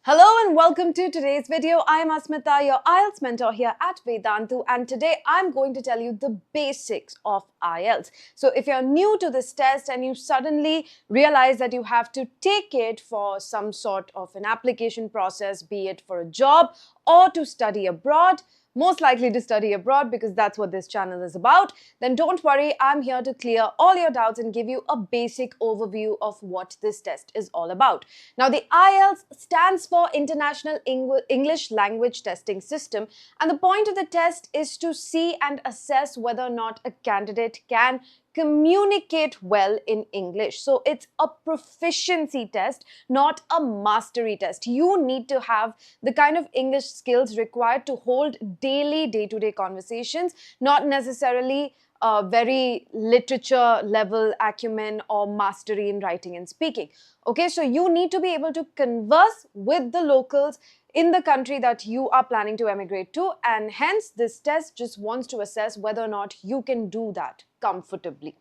Hello and welcome to today's video. I'm Asmita, your IELTS mentor here at Vedantu, and today I'm going to tell you the basics of IELTS. So if you're new to this test and you suddenly realize that you have to take it for some sort of an application process, be it for a job or to study abroad, most likely to study abroad because that's what this channel is about, then don't worry, I'm here to clear all your doubts and give you a basic overview of what this test is all about. Now, the IELTS stands for International English Language Testing System, and the point of the test is to see and assess whether or not a candidate can communicate well in English. So it's a proficiency test, not a mastery test. You need to have the kind of English skills required to hold daily, day-to-day conversations, not necessarily very literature level acumen or mastery in writing and speaking. Okay, so you need to be able to converse with the locals in the country that you are planning to emigrate to, and hence this test just wants to assess whether or not you can do that comfortably.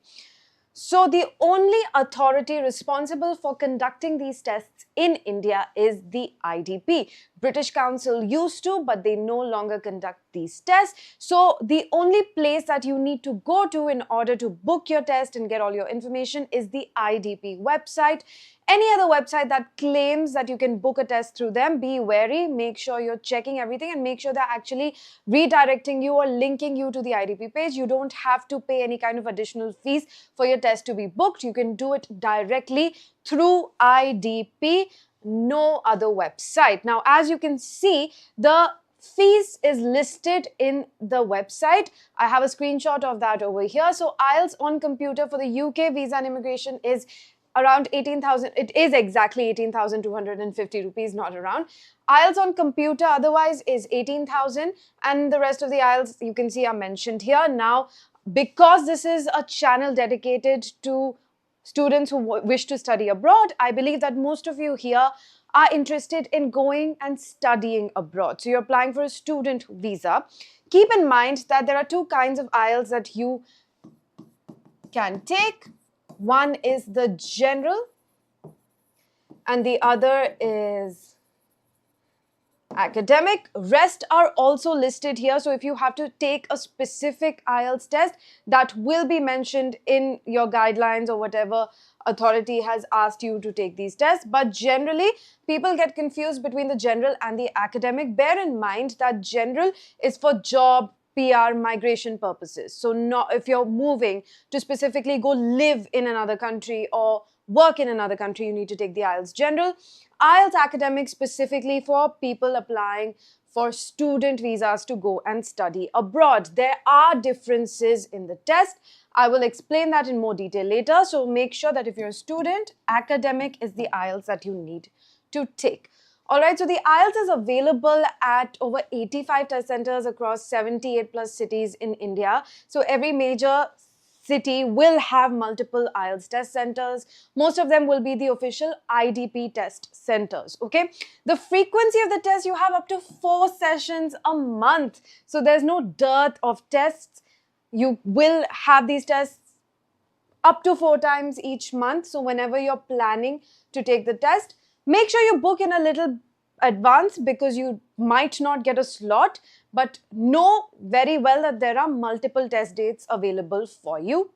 So the only authority responsible for conducting these tests in India is the IDP. British Council used to, but they no longer conduct these tests. So the only place that you need to go to in order to book your test and get all your information is the IDP website. Any other website that claims that you can book a test through them, be wary, make sure you're checking everything and make sure they're actually redirecting you or linking you to the IDP page. You don't have to pay any kind of additional fees for your test to be booked. You can do it directly through IDP, no other website. Now, as you can see, the fees is listed in the website. I have a screenshot of that over here. So IELTS on computer for the UK visa and immigration is around 18,000. It is exactly 18,250 rupees, not around. IELTS on computer otherwise is 18,000, and the rest of the IELTS you can see are mentioned here. Now, because this is a channel dedicated to students who wish to study abroad, I believe that most of you here are interested in going and studying abroad. So you're applying for a student visa. Keep in mind that there are two kinds of IELTS that you can take. One is the general and the other is academic. Rest are also listed here. So if you have to take a specific IELTS test, that will be mentioned in your guidelines or whatever authority has asked you to take these tests. But generally, people get confused between the general and the academic. Bear in mind that general is for job, PR, migration purposes. So not if you're moving to specifically go live in another country or work in another country, you need to take the IELTS general. IELTS academic specifically for people applying for student visas to go and study abroad. There are differences in the test. I will explain that in more detail later. So make sure that if you're a student, academic is the IELTS that you need to take. Alright, so the IELTS is available at over 85 test centers across 78 plus cities in India. So every major city will have multiple IELTS test centers. Most of them will be the official IDP test centers, okay? The frequency of the test, you have up to 4 sessions a month. So there's no dearth of tests. You will have these tests up to 4 times each month. So whenever you're planning to take the test, make sure you book in a little advance because you might not get a slot, but know very well that there are multiple test dates available for you.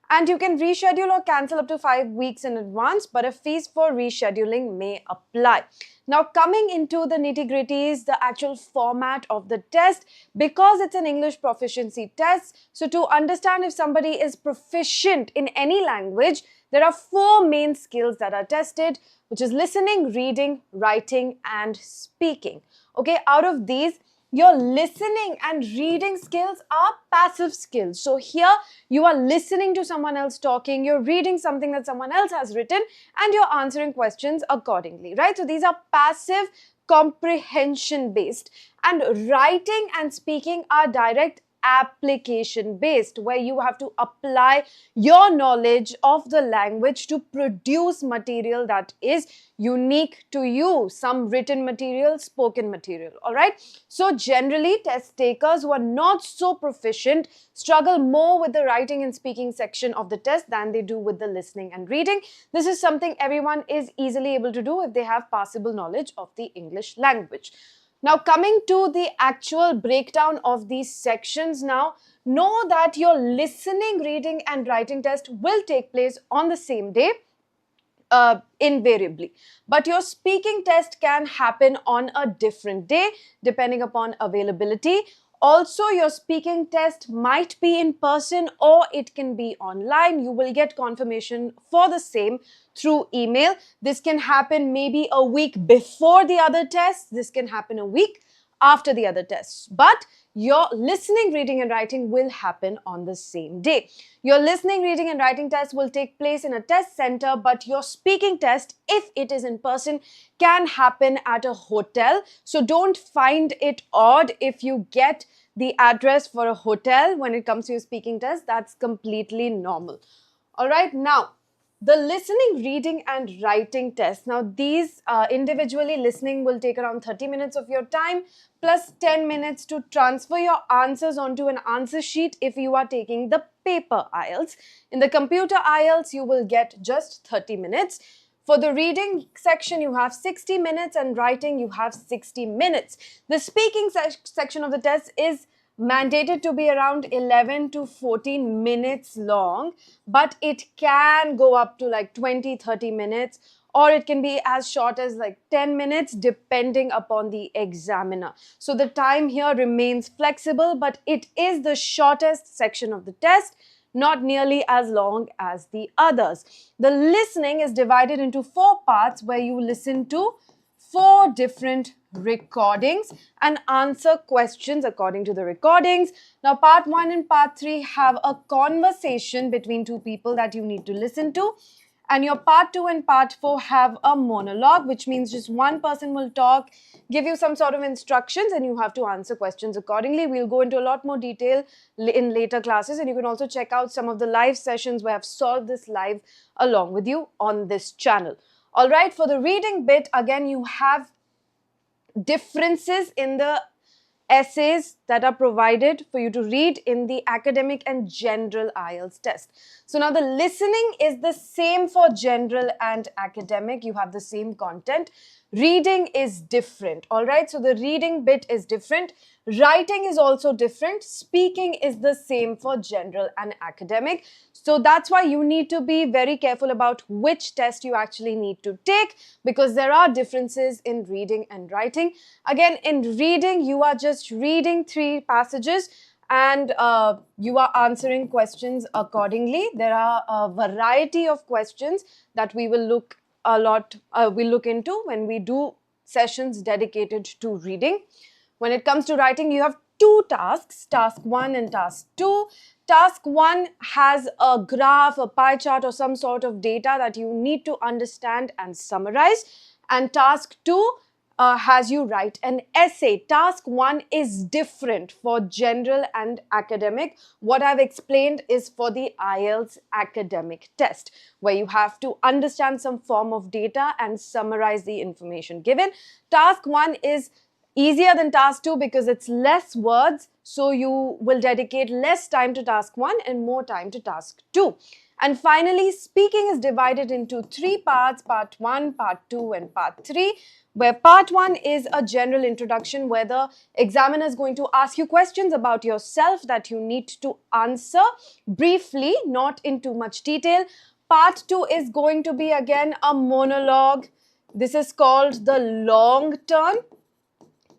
And you can reschedule or cancel up to 5 weeks in advance, but a fees for rescheduling may apply. Now, coming into the nitty-gritties, the actual format of the test, because it's an English proficiency test, so to understand if somebody is proficient in any language, there are 4 main skills that are tested, which is listening, reading, writing, and speaking. Okay, out of these, your listening and reading skills are passive skills. So here you are listening to someone else talking, you're reading something that someone else has written, and you're answering questions accordingly, right? So these are passive comprehension based, and writing and speaking are direct application based, where you have to apply your knowledge of the language to produce material that is unique to you, some written material, spoken material. All right. So generally, test takers who are not so proficient struggle more with the writing and speaking section of the test than they do with the listening and reading. This is something everyone is easily able to do if they have passable knowledge of the English language. Now, coming to the actual breakdown of these sections now, know that your listening, reading and writing test will take place on the same day, invariably. But your speaking test can happen on a different day depending upon availability. Also, your speaking test might be in person or it can be online. You will get confirmation for the same through email. This can happen maybe a week before the other tests. This can happen a week after the other tests. But your listening, reading and writing will happen on the same day. Your listening, reading and writing test will take place in a test center, but your speaking test, if it is in person, can happen at a hotel. So don't find it odd if you get the address for a hotel when it comes to your speaking test. That's completely normal. All right, now the listening, reading and writing test. Now these individually, listening will take around 30 minutes of your time plus 10 minutes to transfer your answers onto an answer sheet if you are taking the paper IELTS. In the computer IELTS, you will get just 30 minutes. For the reading section, you have 60 minutes and writing, you have 60 minutes. The speaking section of the test is mandated to be around 11 to 14 minutes long, but it can go up to like 20-30 minutes, or it can be as short as like 10 minutes depending upon the examiner. So the time here remains flexible, but it is the shortest section of the test, not nearly as long as the others. The listening is divided into 4 parts where you listen to 4 different recordings and answer questions according to the recordings. Now, part 1 and part 3 have a conversation between 2 people that you need to listen to. And your part 2 and part 4 have a monologue, which means just one person will talk, give you some sort of instructions, and you have to answer questions accordingly. We'll go into a lot more detail in later classes, and you can also check out some of the live sessions where I've solved this live along with you on this channel. All right, for the reading bit, again, you have differences in the essays that are provided for you to read in the academic and general IELTS test. So now the listening is the same for general and academic. You have the same content. Reading is different. All right. So the reading bit is different. Writing is also different. Speaking is the same for general and academic. So that's why you need to be very careful about which test you actually need to take, because there are differences in reading and writing. Again, in reading, you are just reading 3 passages and you are answering questions accordingly. There are a variety of questions that we will look into when we do sessions dedicated to reading. When it comes to writing, you have 2 tasks, task 1 and task 2. Task 1 has a graph, a pie chart or some sort of data that you need to understand and summarize. And task 2 has you write an essay. Task 1 is different for general and academic. What I've explained is for the IELTS academic test, where you have to understand some form of data and summarize the information given. Task 1 is easier than task 2 because it's less words, so you will dedicate less time to task 1 and more time to task 2. And finally, speaking is divided into 3 parts, part 1, part 2 and part 3, where part 1 is a general introduction where the examiner is going to ask you questions about yourself that you need to answer briefly, not in too much detail. Part 2 is going to be again a monologue. This is called the long turn.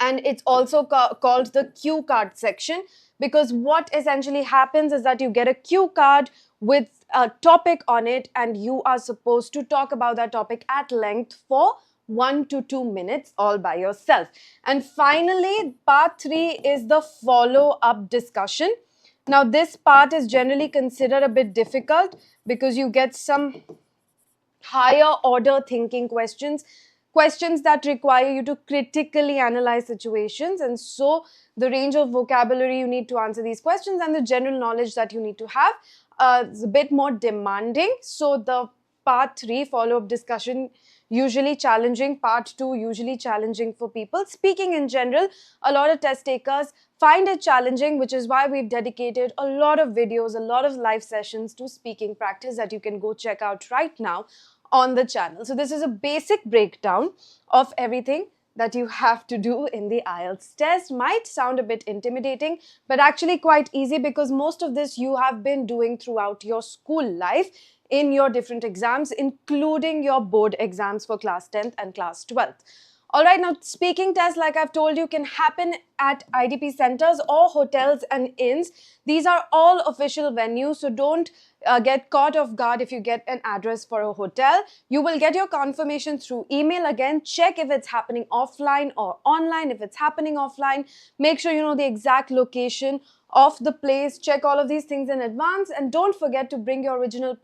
And it's also called the cue card section, because what essentially happens is that you get a cue card with a topic on it and you are supposed to talk about that topic at length for 1 to 2 minutes all by yourself. And finally, part 3 is the follow-up discussion. Now, this part is generally considered a bit difficult because you get some higher order thinking questions. questions that require you to critically analyze situations, and so the range of vocabulary you need to answer these questions and the general knowledge that you need to have is a bit more demanding. So the part 3, follow-up discussion, usually challenging. Part 2, usually challenging for people. Speaking in general, a lot of test takers find it challenging, which is why we've dedicated a lot of videos, a lot of live sessions to speaking practice that you can go check out right now on the channel. So this is a basic breakdown of everything that you have to do in the IELTS test. Might sound a bit intimidating, but actually quite easy, because most of this you have been doing throughout your school life in your different exams, including your board exams for class 10th and class 12th. All right, now speaking tests, like I've told you, can happen at IDP centers or hotels and inns. These are all official venues, so don't get caught off guard if you get an address for a hotel. You will get your confirmation through email. Again, check if it's happening offline or online. If it's happening offline, make sure you know the exact location of the place. Check all of these things in advance, and don't forget to bring your original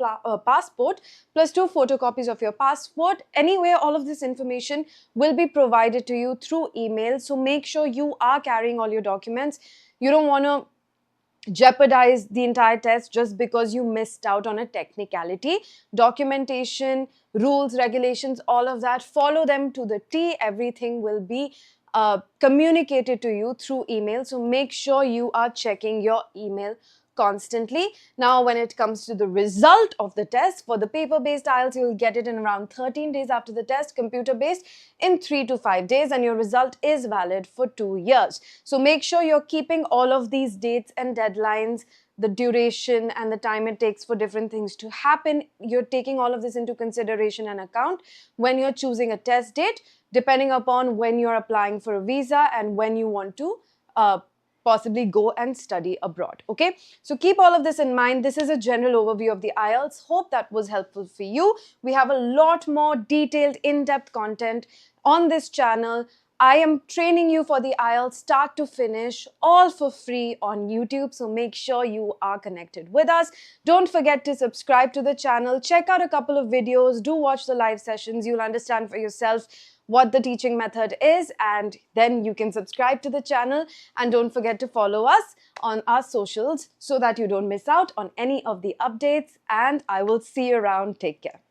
passport plus 2 photocopies of your passport. Anyway, all of this information will be provided to you through email, so make sure you are carrying all your documents. You don't want to jeopardize the entire test just because you missed out on a technicality. Documentation, rules, regulations, all of that, follow them to the T. Everything will be communicated to you through email, so make sure you are checking your email constantly. Now, when it comes to the result of the test, for the paper-based IELTS, you'll get it in around 13 days after the test, computer-based in 3 to 5 days, and your result is valid for 2 years. So make sure you're keeping all of these dates and deadlines, the duration and the time it takes for different things to happen. You're taking all of this into consideration and account when you're choosing a test date, depending upon when you're applying for a visa and when you want to possibly go and study abroad. Okay, so keep all of this in mind. This is a general overview of the IELTS. Hope that was helpful for you. We have a lot more detailed, in-depth content on this channel. I am training you for the IELTS start to finish, all for free on YouTube. So make sure you are connected with us. Don't forget to subscribe to the channel. Check out a couple of videos. Do watch the live sessions. You'll understand for yourself what the teaching method is, and then you can subscribe to the channel. And don't forget to follow us on our socials so that you don't miss out on any of the updates. And I will see you around. Take care.